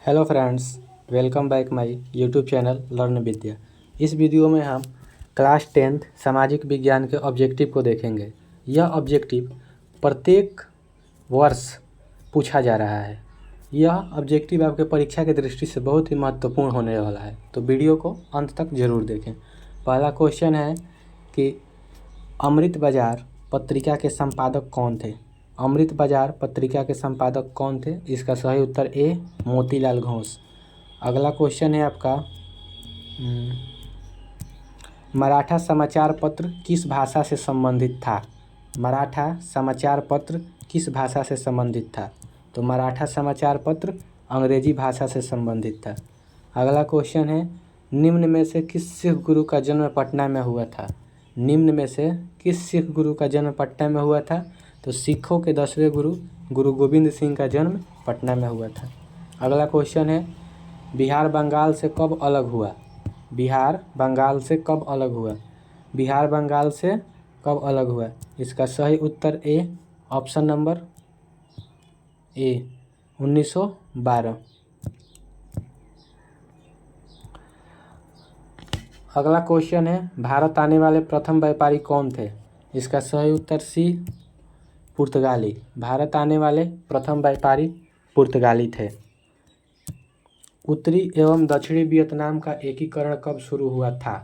Hello friends, welcome back my YouTube channel learn Vidya. इस video में हम क्लास 10th सामाजिक विज्ञान के ऑब्जेक्टिव को देखेंगे। यह ऑब्जेक्टिव प्रत्येक वर्ष पूछा जा रहा है। यह ऑब्जेक्टिव आपके परीक्षा की दृष्टि से बहुत ही महत्वपूर्ण होने वाला है, तो वीडियो को अंत तक जरूर देखें। पहला क्वेश्चन है कि अमृत बाजार पत्रिका के संपादक कौन थे। अमृत बाजार पत्रिका के संपादक कौन थे? इसका सही उत्तर ए मोतीलाल घोष। अगला क्वेश्चन है आपका मराठा समाचार पत्र किस भाषा से संबंधित था। मराठा समाचार पत्र किस भाषा से संबंधित था? तो मराठा समाचार पत्र अंग्रेजी भाषा से संबंधित था। अगला क्वेश्चन है निम्न में से किस सिख गुरु का जन्म पटना में हुआ था। निम्न में से किस सिख गुरु का जन्म पटना में हुआ था? तो सिखों के 10वें गुरु गुरु गोविंद सिंह का जन्म पटना में हुआ था। अगला क्वेश्चन है बिहार बंगाल से कब अलग हुआ। बिहार बंगाल से कब अलग हुआ। बिहार बंगाल से कब अलग हुआ? इसका सही उत्तर ए ऑप्शन नंबर ए 1912। अगला क्वेश्चन है भारत आने वाले प्रथम व्यापारी कौन थे। इसका सही उत्तर सी पुर्तगाली। भारत आने वाले प्रथम व्यापारी पुर्तगाली थे। उत्तरी एवं दक्षिणी वियतनाम का एकीकरण कब शुरू हुआ था।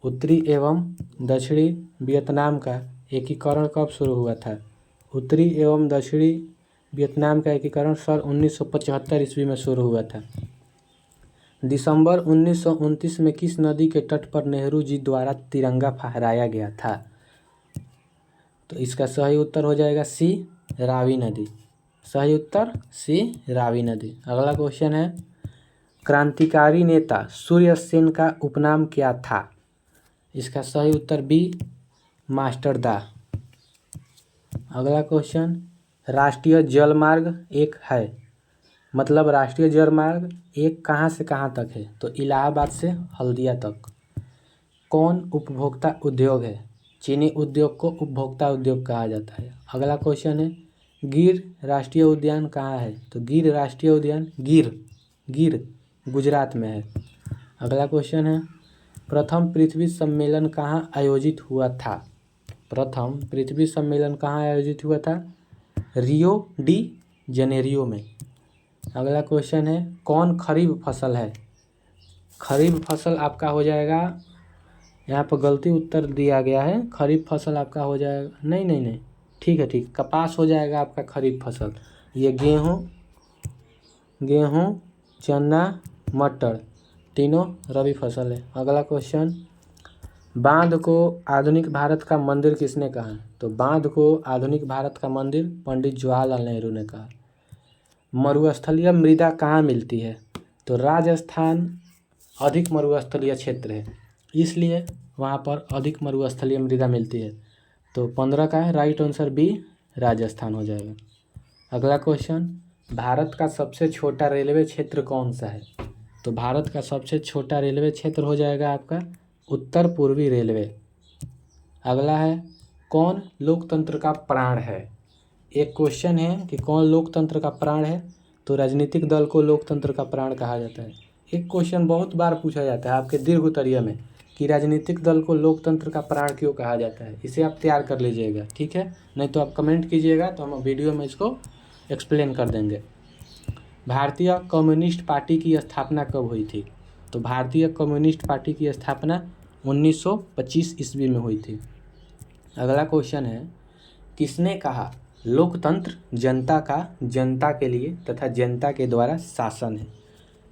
उत्तरी एवं दक्षिणी वियतनाम का एकीकरण कब शुरू हुआ था। उत्तरी एवं दक्षिणी वियतनाम का एकीकरण सन 1975 ईस्वी में शुरू हुआ था। दिसंबर 1929 में किस नदी के तट पर नेहरू जी द्वारा तिरंगा फहराया गया था। तो इसका सही उत्तर हो जाएगा सी रावी नदी। सही उत्तर सी रावी नदी। अगला क्वेश्चन है क्रांतिकारी नेता सूर्य सेन का उपनाम क्या था। इसका सही उत्तर बी मास्टर दा। अगला क्वेश्चन राष्ट्रीय जलमार्ग एक है, मतलब राष्ट्रीय जलमार्ग एक कहाँ से कहाँ तक है। तो इलाहाबाद से हल्दिया तक। कौन उपभोक्ता उद्योग है। चीनी उद्योग को उपभोक्ता उद्योग कहा जाता है। अगला क्वेश्चन है गिर राष्ट्रीय उद्यान कहाँ है। तो गिर राष्ट्रीय उद्यान गिर गुजरात में है। अगला क्वेश्चन है प्रथम पृथ्वी सम्मेलन कहाँ आयोजित हुआ था। प्रथम पृथ्वी सम्मेलन कहाँ आयोजित हुआ था। रियो डी जनेरियो में। अगला क्वेश्चन है कौन खरीफ फसल है। खरीफ फसल आपका हो जाएगा, यहाँ पर गलती उत्तर दिया गया है, खरीफ फसल आपका हो जाएगा नहीं, ठीक है, कपास हो जाएगा आपका खरीफ फसल। ये गेहूँ चना मटर तीनों रबी फसल है। अगला क्वेश्चन बांध को आधुनिक भारत का मंदिर किसने कहा। तो बांध को आधुनिक भारत का मंदिर पंडित जवाहरलाल नेहरू ने कहा। मरुस्थलीय मृदा कहाँ मिलती है। तो राजस्थान अधिक मरुस्थलीय क्षेत्र है, इसलिए वहाँ पर अधिक मरुस्थलीय मृदा मिलती है। तो 15 का राइट आंसर बी राजस्थान हो जाएगा। अगला क्वेश्चन भारत का सबसे छोटा रेलवे क्षेत्र कौन सा है। तो भारत का सबसे छोटा रेलवे क्षेत्र हो जाएगा आपका उत्तर पूर्वी रेलवे। अगला है कौन लोकतंत्र का प्राण है। एक क्वेश्चन है कि कौन लोकतंत्र का प्राण है। तो राजनीतिक दल को लोकतंत्र का प्राण कहा जाता है। एक क्वेश्चन बहुत बार पूछा जाता है आपके दीर्घ उत्तरीय में कि राजनीतिक दल को लोकतंत्र का प्राण क्यों कहा जाता है। इसे आप तैयार कर लीजिएगा, ठीक है, नहीं तो आप कमेंट कीजिएगा तो हम वीडियो में इसको एक्सप्लेन कर देंगे। भारतीय कम्युनिस्ट पार्टी की स्थापना कब हुई थी। तो भारतीय कम्युनिस्ट पार्टी की स्थापना 1925 ईस्वी में हुई थी। अगला क्वेश्चन है किसने कहा लोकतंत्र जनता का जनता के लिए तथा जनता के द्वारा शासन है।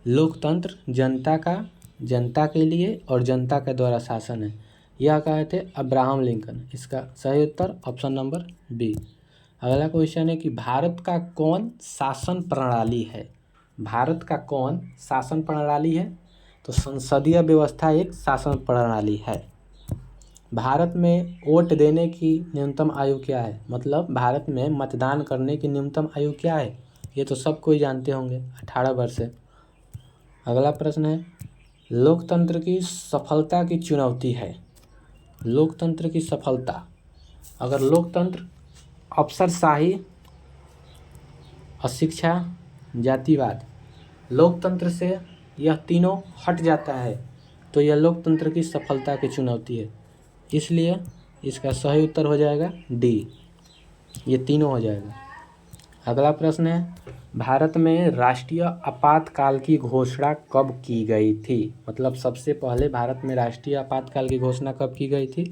लोकतंत्र जनता का जनता के लिए और जनता के द्वारा शासन है, यह कहे थे अब्राहम लिंकन। इसका सही उत्तर ऑप्शन नंबर बी। अगला क्वेश्चन है कि भारत का कौन शासन प्रणाली है। भारत का कौन शासन प्रणाली है। तो संसदीय व्यवस्था एक शासन प्रणाली है। भारत में वोट देने की न्यूनतम आयु क्या है, मतलब भारत में मतदान करने की न्यूनतम आयु क्या है। ये तो सब कोई जानते होंगे, 18 वर्ष है। अगला प्रश्न है लोकतंत्र की सफलता की चुनौती है। लोकतंत्र की सफलता, अगर लोकतंत्र अफसरशाही, अशिक्षा, जातिवाद, लोकतंत्र से यह तीनों हट जाता है तो यह लोकतंत्र की सफलता की चुनौती है। इसलिए इसका सही उत्तर हो जाएगा डी, ये तीनों हो जाएगा। अगला प्रश्न है, भारत में राष्ट्रीय आपातकाल की घोषणा कब की गई थी? मतलब सबसे पहले भारत में राष्ट्रीय आपातकाल की घोषणा कब की गई थी?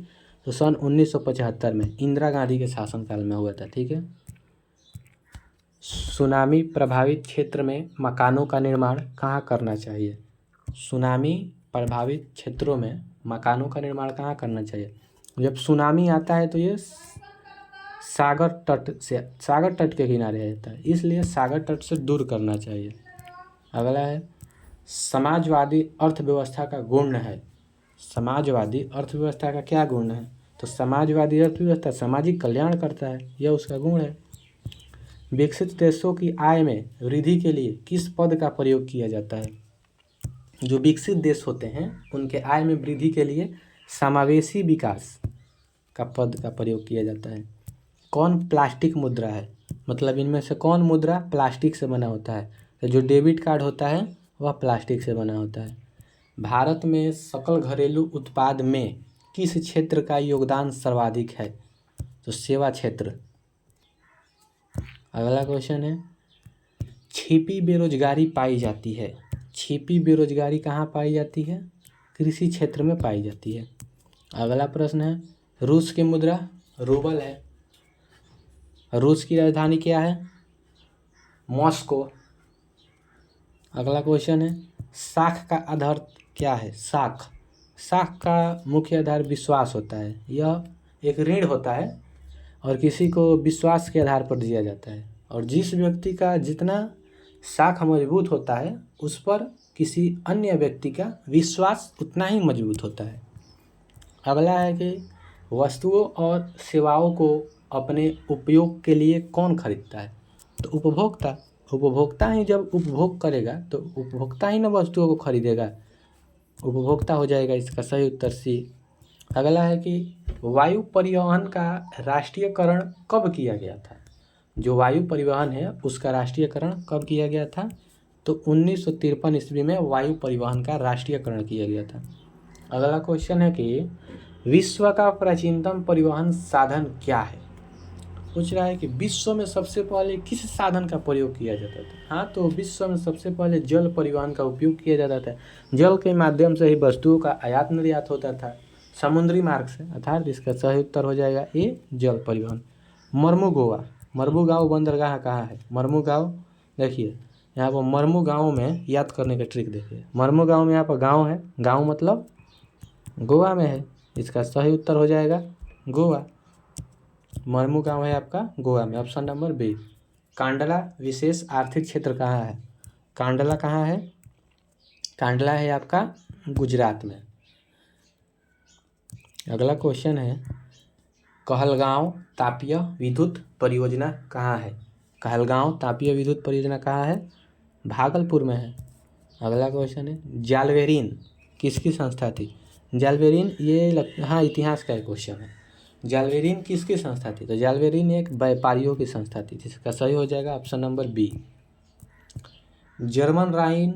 तो सन 1975 में इंदिरा गांधी के शासनकाल में हुआ था। ठीक है। सुनामी प्रभावित क्षेत्र में मकानों का निर्माण कहाँ करना चाहिए? सुनामी प्रभावित क्षेत्रों में मकानों का निर्माण कहाँ करना चाहिए? जब सुनामी आता है तो ये सागर तट के किनारे रहता है, इसलिए सागर तट से दूर करना चाहिए। अगला है, समाजवादी अर्थव्यवस्था का गुण है। समाजवादी अर्थव्यवस्था का क्या गुण है? तो समाजवादी अर्थव्यवस्था सामाजिक कल्याण करता है, यह उसका गुण है। विकसित देशों की आय में वृद्धि के लिए किस पद का प्रयोग किया जाता है? जो विकसित देश होते हैं उनके आय में वृद्धि के लिए समावेशी विकास का पद का प्रयोग किया जाता है। कौन प्लास्टिक मुद्रा है? मतलब इनमें से कौन मुद्रा प्लास्टिक से बना होता है? तो जो डेबिट कार्ड होता है वह प्लास्टिक से बना होता है। भारत में सकल घरेलू उत्पाद में किस क्षेत्र का योगदान सर्वाधिक है? तो सेवा क्षेत्र। अगला क्वेश्चन है, छिपी बेरोजगारी पाई जाती है। छिपी बेरोजगारी कहाँ पाई जाती है? कृषि क्षेत्र में पाई जाती है। अगला प्रश्न है, रूस की मुद्रा रूबल है। रूस की राजधानी क्या है? मॉस्को। अगला क्वेश्चन है, साख का आधार क्या है? साख का मुख्य आधार विश्वास होता है। यह एक ऋण होता है और किसी को विश्वास के आधार पर दिया जाता है, और जिस व्यक्ति का जितना साख मजबूत होता है उस पर किसी अन्य व्यक्ति का विश्वास उतना ही मजबूत होता है। अगला है कि वस्तुओं और सेवाओं को अपने उपयोग के लिए कौन खरीदता है? तो उपभोक्ता। उपभोक्ता ही जब उपभोग करेगा तो उपभोक्ता ही न वस्तुओं को खरीदेगा, उपभोक्ता हो जाएगा इसका सही उत्तर सी। अगला है कि वायु परिवहन का राष्ट्रीयकरण कब किया गया था? जो वायु परिवहन है उसका राष्ट्रीयकरण कब किया गया था? तो 1953 ईस्वी में वायु परिवहन का राष्ट्रीयकरण किया गया था। अगला क्वेश्चन है कि विश्व का प्राचीनतम परिवहन साधन क्या है? पूछ रहा है कि विश्व में सबसे पहले किस साधन का प्रयोग किया जाता था? हाँ, तो विश्व में सबसे पहले जल परिवहन का उपयोग किया जाता था। जल के माध्यम से ही वस्तुओं का आयात निर्यात होता था समुद्री मार्ग से, अर्थात इसका सही उत्तर हो जाएगा ए, जल परिवहन। मर्मुगोवा, मर्मुगांव बंदरगाह कहाँ है? मर्मुगांव देखिए यहाँ पर, मर्मुगांव में याद करने का ट्रिक देखिए। मर्मुगांव में यहाँ पर गाँव है, गाँव मतलब गोवा में है, इसका सही उत्तर हो जाएगा गोवा। मर्मुगांव है आपका गोवा में, ऑप्शन नंबर बी। कांडला विशेष आर्थिक क्षेत्र कहाँ है? कांडला कहाँ है? कांडला है आपका गुजरात में। अगला क्वेश्चन है, कहलगांव तापीय विद्युत परियोजना कहाँ है? कहलगांव तापीय विद्युत परियोजना कहाँ है? भागलपुर में है। अगला क्वेश्चन है, जालवेरिन किसकी संस्था थी? जालवेरिन हाँ, इतिहास का एक क्वेश्चन है। जालवेरिन किसकी संस्था थी? तो जालवेरिन एक व्यापारियों की संस्था थी, जिसका सही हो जाएगा ऑप्शन नंबर बी। जर्मन राइन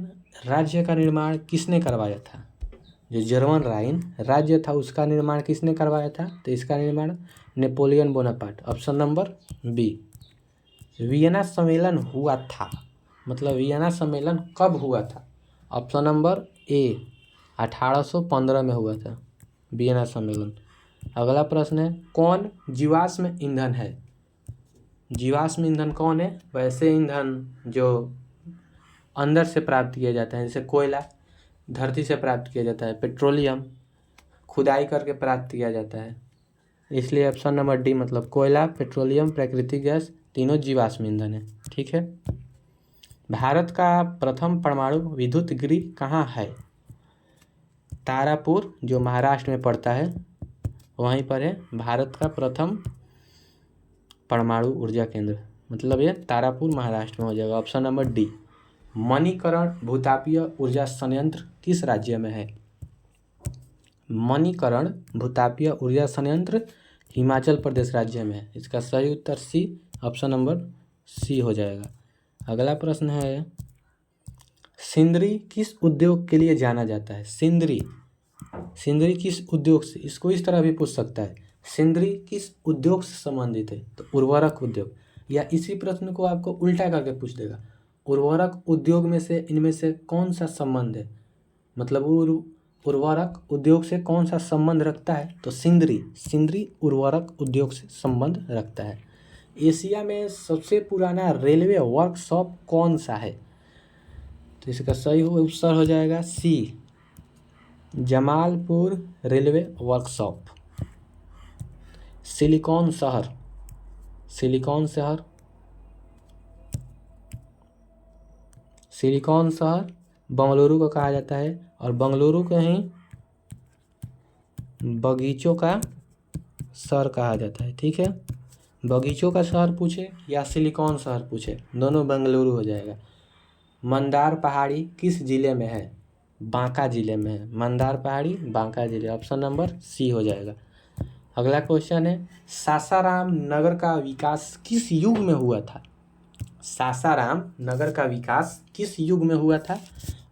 राज्य का निर्माण किसने करवाया था? जो जर्मन राइन राज्य था उसका निर्माण किसने करवाया था? तो इसका निर्माण Napoleon Bonaparte, option number B. Vienna सम्मेलन हुआ था, मतलब वियना सम्मेलन कब हुआ था? ऑप्शन नंबर ए, 1815 में हुआ था वियना सम्मेलन। अगला प्रश्न है, कौन जीवाश्म ईंधन है? जीवाश्म ईंधन कौन है? वैसे ईंधन जो अंदर से प्राप्त किया जाता है, जैसे कोयला धरती से प्राप्त किया जाता है, पेट्रोलियम खुदाई करके प्राप्त किया जाता है, इसलिए ऑप्शन नंबर डी, मतलब कोयला, पेट्रोलियम, प्राकृतिक गैस तीनों जीवाश्म ईंधन है। ठीक है। भारत का प्रथम परमाणु विद्युत गृह कहाँ है? तारापुर, जो महाराष्ट्र में पड़ता है, वहीं पर है भारत का प्रथम परमाणु ऊर्जा केंद्र, मतलब ये तारापुर महाराष्ट्र में हो जाएगा, ऑप्शन नंबर डी। मणिकरण भूतापीय ऊर्जा संयंत्र किस राज्य में है? मणिकरण भूतापीय ऊर्जा संयंत्र हिमाचल प्रदेश राज्य में है, इसका सही उत्तर सी, ऑप्शन नंबर सी हो जाएगा। अगला प्रश्न है, सिंदरी किस उद्योग के लिए जाना जाता है? सिंदरी सिंदरी किस उद्योग से, इसको इस तरह भी पूछ सकता है, सिंदरी किस उद्योग से संबंधित है? तो उर्वरक उद्योग। या इसी प्रश्न को आपको उल्टा करके पूछ देगा, उर्वरक उद्योग में से इनमें से कौन सा संबंध है, मतलब उर्वरक उद्योग से कौन सा संबंध रखता है? तो सिंदरी सिंदरी उर्वरक उद्योग से संबंध रखता है। एशिया में सबसे पुराना रेलवे वर्कशॉप कौन सा है? तो इसका सही उत्तर हो जाएगा सी, जमालपुर रेलवे वर्कशॉप। सिलिकॉन शहर, सिलिकॉन शहर, सिलिकॉन शहर बंगलुरु को कहा जाता है, और बंगलुरु को ही बगीचों का शहर कहा जाता है। ठीक है, बगीचों का शहर पूछे या सिलिकॉन शहर पूछे, दोनों बेंगलुरु हो जाएगा। मंदार पहाड़ी किस जिले में है? बांका जिले में है। मंदार पहाड़ी बांका जिले, ऑप्शन नंबर सी हो जाएगा। अगला क्वेश्चन है, सासाराम नगर का विकास किस युग में हुआ था? सासाराम नगर का विकास किस युग में हुआ था?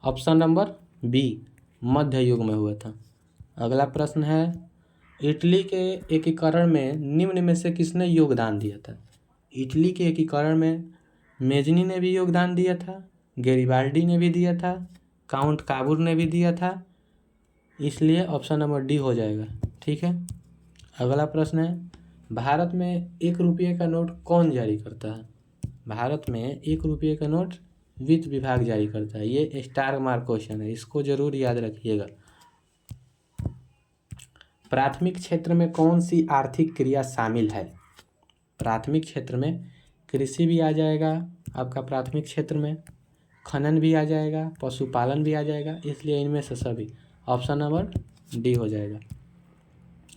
ऑप्शन नंबर बी, मध्य युग में हुआ था। अगला प्रश्न है, इटली के एकीकरण में निम्न में से किसने योगदान दिया था? इटली के एकीकरण में मेजनी ने भी योगदान दिया था, गैरिबाल्डी ने भी दिया था, काउंट काबूर ने भी दिया था, इसलिए ऑप्शन नंबर डी हो जाएगा। ठीक है, अगला प्रश्न है, भारत में 1 रुपये का नोट कौन जारी करता है? भारत में 1 रुपये का नोट वित्त विभाग जारी करता है। ये स्टार मार्क क्वेश्चन है, इसको जरूर याद रखिएगा। प्राथमिक क्षेत्र में कौन सी आर्थिक क्रिया शामिल है? प्राथमिक क्षेत्र में कृषि भी आ जाएगा आपका, प्राथमिक क्षेत्र में खनन भी आ जाएगा, पशुपालन भी आ जाएगा, इसलिए इनमें से सभी, ऑप्शन नंबर डी हो जाएगा।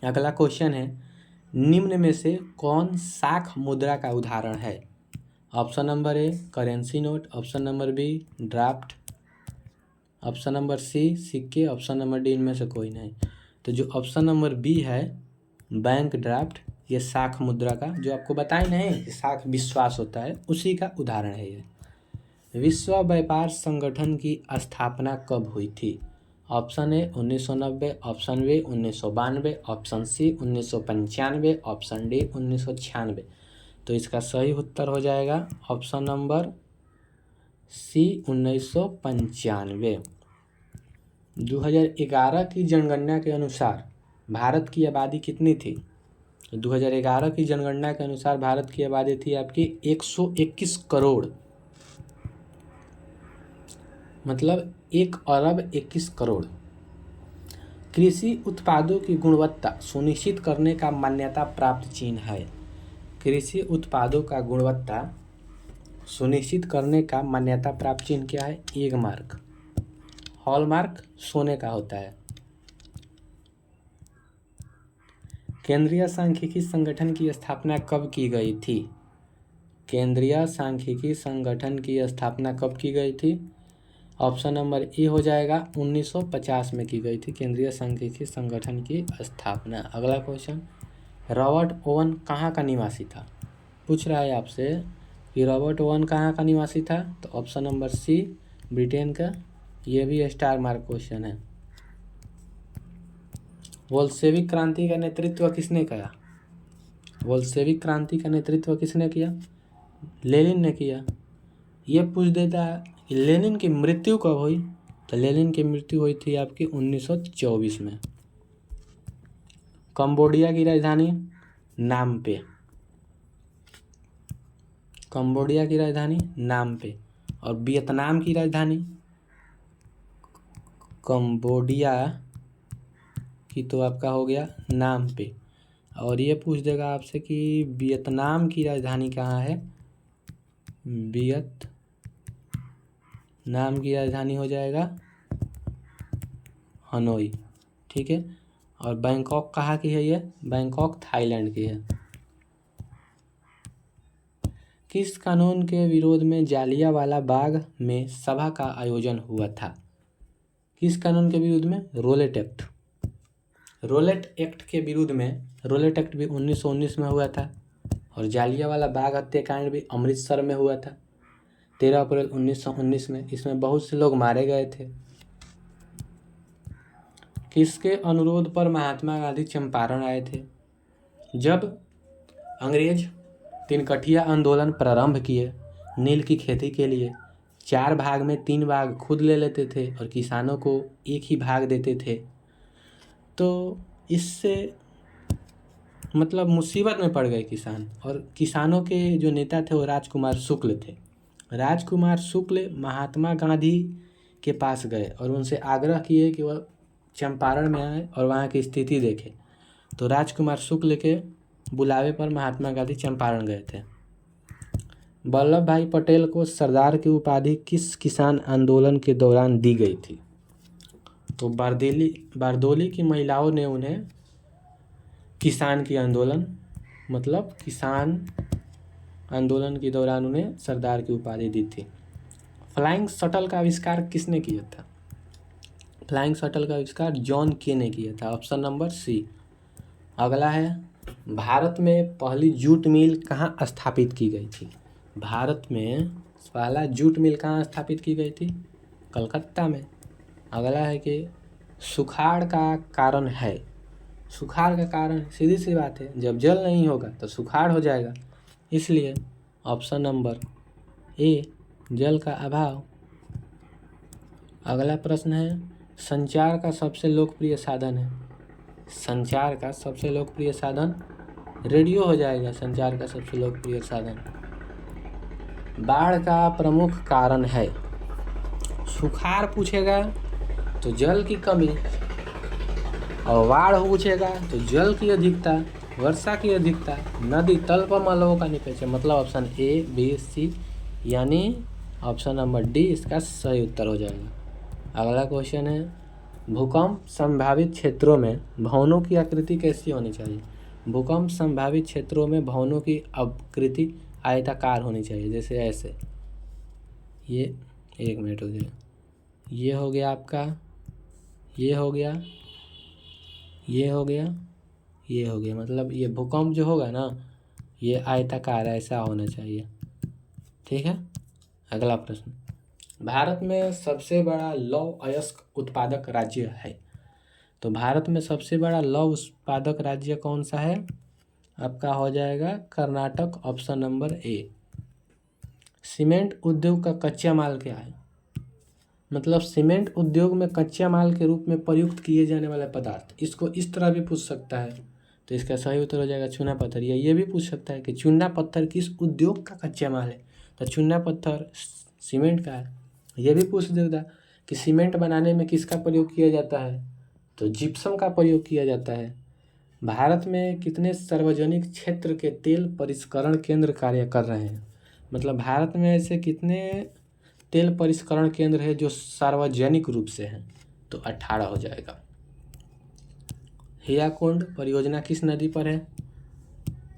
अगला क्वेश्चन है, निम्न में से कौन साख मुद्रा का उदाहरण है? Option number A currency note, option number B draft, option number C सिक्के, ऑप्शन नंबर डी इनमें से कोई नहीं। तो जो ऑप्शन नंबर बी है बैंक ड्राफ्ट, ये साख मुद्रा का, जो आपको बताए नहीं कि साख विश्वास होता है, उसी का उदाहरण है ये। विश्व व्यापार संगठन की स्थापना कब हुई थी? Option A 1990, option B 1992, option C 1995, option D 1996। तो इसका सही उत्तर हो जाएगा ऑप्शन नंबर सी 1995। 2011 की जनगणना के अनुसार भारत की आबादी कितनी थी? 2011 की जनगणना के अनुसार भारत की आबादी थी आपकी 121 करोड़, मतलब 1 अरब 21 करोड़। कृषि उत्पादों की गुणवत्ता सुनिश्चित करने का मान्यता प्राप्त चिन्ह है। कृषि उत्पादों का गुणवत्ता सुनिश्चित करने का मान्यता प्राप्त चिन्ह क्या है? Egg mark. हॉलमार्क सोने का होता है। केंद्रीय सांख्यिकी संगठन की स्थापना कब की गई थी? केंद्रीय सांख्यिकी संगठन की स्थापना कब की गई थी? ऑप्शन नंबर ए हो जाएगा 1950 में की गई थी केंद्रीय सांख्यिकी संगठन की स्थापना। अगला क्वेश्चन, रॉबर्ट ओवन कहाँ का निवासी था? पूछ रहा है आपसे कि रॉबर्ट ओवन कहाँ का निवासी था? तो ऑप्शन नंबर सी ब्रिटेन का, ये भी स्टार मार्क क्वेश्चन है। बोल्शेविक क्रांति का नेतृत्व किसने किया? बोल्शेविक क्रांति का नेतृत्व किसने किया? लेनिन ने किया। ये पूछ देता है कि लेनिन की मृत्यु कब हुई? तो लेनिन की मृत्यु हुई थी आपकी 1924 में। कंबोडिया की राजधानी नाम पे, कंबोडिया की राजधानी नाम पे, और वियतनाम की राजधानी कंबोडिया की तो आपका हो गया नाम पे। और ये पूछ देगा आपसे कि वियतनाम की राजधानी कहाँ है? वियतनाम की राजधानी हो जाएगा हनोई। ठीक है, और बैंकॉक कहाँ की है? ये बैंकॉक थाईलैंड की है। किस कानून के विरोध में जालियांवाला बाग में सभा का आयोजन हुआ था? किस कानून के विरुद्ध में? Roulette act. रोलेट एक्ट के विरुद्ध में, रोलेट एक्ट भी 1919 में हुआ था, और जालियांवाला बाग हत्याकांड भी अमृतसर में हुआ था। 13 अप्रैल 1919 में। इसमें बहुत से लोग मारे गए थे। किसके अनुरोध पर महात्मा गांधी चंपारण आए थे? जब अंग्रेज तिनकठिया आंदोलन प्रारंभ किए नील की खेती के लिए, 4 भाग में 3 भाग खुद ले लेते थे और किसानों को एक ही भाग देते थे, तो इससे मतलब मुसीबत में पड़ गए किसान। और किसानों के जो नेता थे वो राजकुमार शुक्ल थे। राजकुमार शुक्ल महात्मा गांधी के पास गए और उनसे आग्रह किए कि वह चंपारण में आए और वहाँ की स्थिति देखें। तो राजकुमार शुक्ल के बुलावे पर महात्मा गांधी चंपारण गए थे। वल्लभ भाई पटेल को सरदार की उपाधि किस किसान आंदोलन के दौरान दी गई थी? तो बारदोली की महिलाओं ने उन्हें किसान आंदोलन के दौरान उन्हें सरदार की उपाधि दी थी। फ्लाइंग शटल का आविष्कार किसने किया था? फ्लाइंग शटल का आविष्कार जॉन के ने किया था। Option number C. अगला है, भारत में पहली जूट मिल कहाँ स्थापित की गई थी? भारत में पहला जूट मिल कहाँ स्थापित की गई थी? कलकत्ता में। अगला है कि सुखाड़ का कारण है। सुखाड़ का कारण सीधी सी बात है, जब जल नहीं होगा तो सुखाड़ हो जाएगा, इसलिए ऑप्शन नंबर ए, जल का अभाव। अगला प्रश्न है, संचार का सबसे लोकप्रिय साधन है। संचार का सबसे लोकप्रिय साधन रेडियो हो जाएगा। संचार का सबसे लोकप्रिय साधन। बाढ़ का प्रमुख कारण है। सुखाड़ पूछेगा तो जल की कमी, और बाढ़ पूछेगा तो जल की अधिकता, वर्षा की अधिकता, नदी तल पर मलबों का निक्षेप। मतलब ऑप्शन ए, बी, सी, यानी ऑप्शन नंबर डी इसका सही उत्तर हो जाएगा। अगला क्वेश्चन है, भूकंप संभावित क्षेत्रों में भवनों की आकृति कैसी होनी चाहिए? भूकंप संभावित क्षेत्रों में भवनों की आकृति आयताकार होनी चाहिए, जैसे ऐसे। ये एक मिनट हो गया, ये हो गया आपका, ये हो गया, ये हो गया, ये हो गया। मतलब ये भूकंप जो होगा ना, ये आयताकार ऐसा होना चाहिए। ठीक है। अगला प्रश्न, भारत में सबसे बड़ा लौह अयस्क उत्पादक राज्य है। तो भारत में सबसे बड़ा लौह उत्पादक राज्य कौन सा है? आपका हो जाएगा कर्नाटक। ऑप्शन नंबर ए। सीमेंट उद्योग का कच्चा माल क्या है? मतलब सीमेंट उद्योग में कच्चा माल के रूप में प्रयुक्त किए जाने वाला पदार्थ, इसको इस तरह भी पूछ सकता है, तो इसका सही उत्तर हो जाएगा चूना पत्थर। या ये भी पूछ सकता है कि चूना पत्थर किस उद्योग का कच्चा माल है, तो चूना पत्थर सीमेंट का है। ये भी पूछ देता कि सीमेंट बनाने में किसका प्रयोग किया जाता है, तो जिप्सम का प्रयोग किया जाता है। भारत में कितने सार्वजनिक क्षेत्र के तेल परिष्करण केंद्र कार्य कर रहे हैं? मतलब भारत में ऐसे कितने तेल परिष्करण केंद्र है जो सार्वजनिक रूप से हैं? तो 18 हो जाएगा। हीराकुंड परियोजना किस नदी पर है?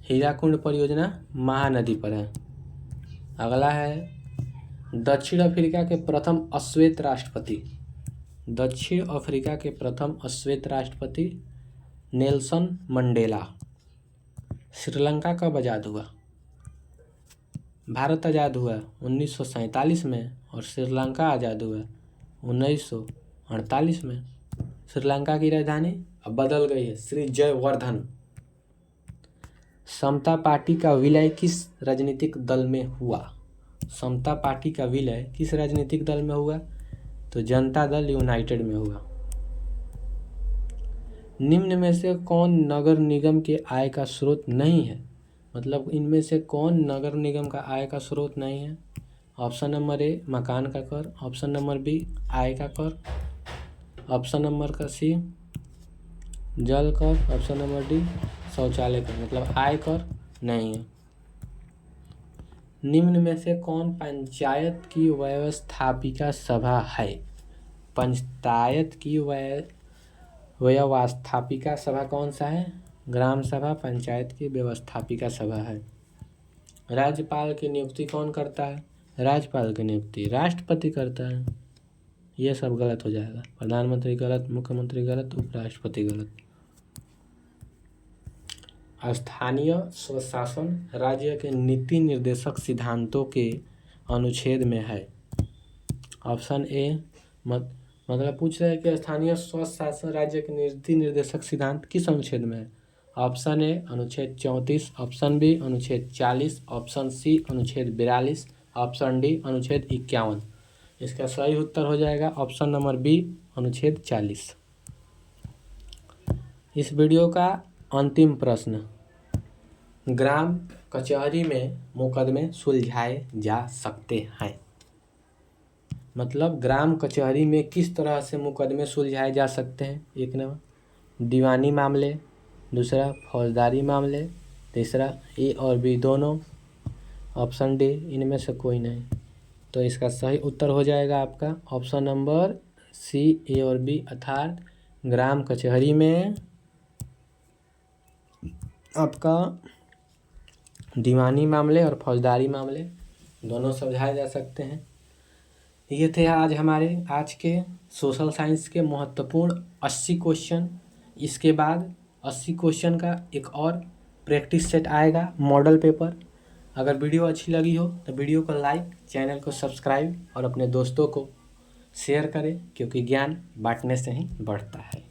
हीराकुंड परियोजना महानदी पर है। अगला है, दक्षिण अफ्रीका के प्रथम अश्वेत राष्ट्रपति। दक्षिण अफ्रीका के प्रथम अश्वेत राष्ट्रपति नेल्सन मंडेला। श्रीलंका कब आज़ाद हुआ? भारत आज़ाद हुआ 1947 में और श्रीलंका आज़ाद हुआ 1948 में। श्रीलंका की राजधानी अब बदल गई है, श्री जयवर्धन। समता पार्टी का विलय किस राजनीतिक दल में हुआ? समता पार्टी का विलय किस राजनीतिक दल में हुआ? तो जनता दल यूनाइटेड में हुआ। निम्न में से कौन नगर निगम के आय का स्रोत नहीं है? मतलब इनमें से कौन नगर निगम का आय का स्रोत नहीं है? ऑप्शन नंबर ए, मकान का कर। ऑप्शन नंबर बी, आय का कर। ऑप्शन नंबर का सी, जल कर। ऑप्शन नंबर डी, शौचालय कर। मतलब आय कर नहीं है। निम्न में से कौन पंचायत की व्यवस्थापिका सभा है? पंचायत की व्यवस्थापिका सभा कौन सा है? ग्राम सभा पंचायत की व्यवस्थापिका सभा है। राज्यपाल की नियुक्ति कौन करता है? राज्यपाल की नियुक्ति राष्ट्रपति करता है। ये सब गलत हो जाएगा। प्रधानमंत्री गलत, मुख्यमंत्री गलत, उपराष्ट्रपति गलत। स्थानीय स्वशासन राज्य के नीति निर्देशक सिद्धांतों के अनुच्छेद में है? ऑप्शन ए मतलब पूछ रहे हैं कि स्थानीय स्वराज्य शासन राज्य के नीति निर्देशक सिद्धांत किस अनुच्छेद में है? ऑप्शन ए अनुच्छेद 34, ऑप्शन बी अनुच्छेद 40, ऑप्शन सी अनुच्छेद 42, ऑप्शन डी अनुच्छेद 51। इसका सही उत्तर हो जाएगा ऑप्शन नंबर बी अनुच्छेद 40। इस वीडियो का अंतिम प्रश्न, ग्राम कचहरी में मुकदमे सुलझाए जा सकते हैं? मतलब ग्राम कचहरी में किस तरह से मुकदमे सुलझाए जा सकते हैं? एक नंबर दीवानी मामले, दूसरा फौजदारी मामले, तीसरा ए और बी दोनों, ऑप्शन डी इनमें से कोई नहीं। तो इसका सही उत्तर हो जाएगा आपका ऑप्शन नंबर सी ए और बी, अर्थात ग्राम कचहरी में आपका दीवानी मामले और फौजदारी मामले दोनों सुलझाए जा सकते हैं। ये थे आज के सोशल साइंस के महत्वपूर्ण 80 क्वेश्चन। इसके बाद 80 क्वेश्चन का एक और प्रैक्टिस सेट आएगा, मॉडल पेपर। अगर वीडियो अच्छी लगी हो तो वीडियो को लाइक, चैनल को सब्सक्राइब और अपने दोस्तों को शेयर करें, क्योंकि ज्ञान बांटने से ही बढ़ता है।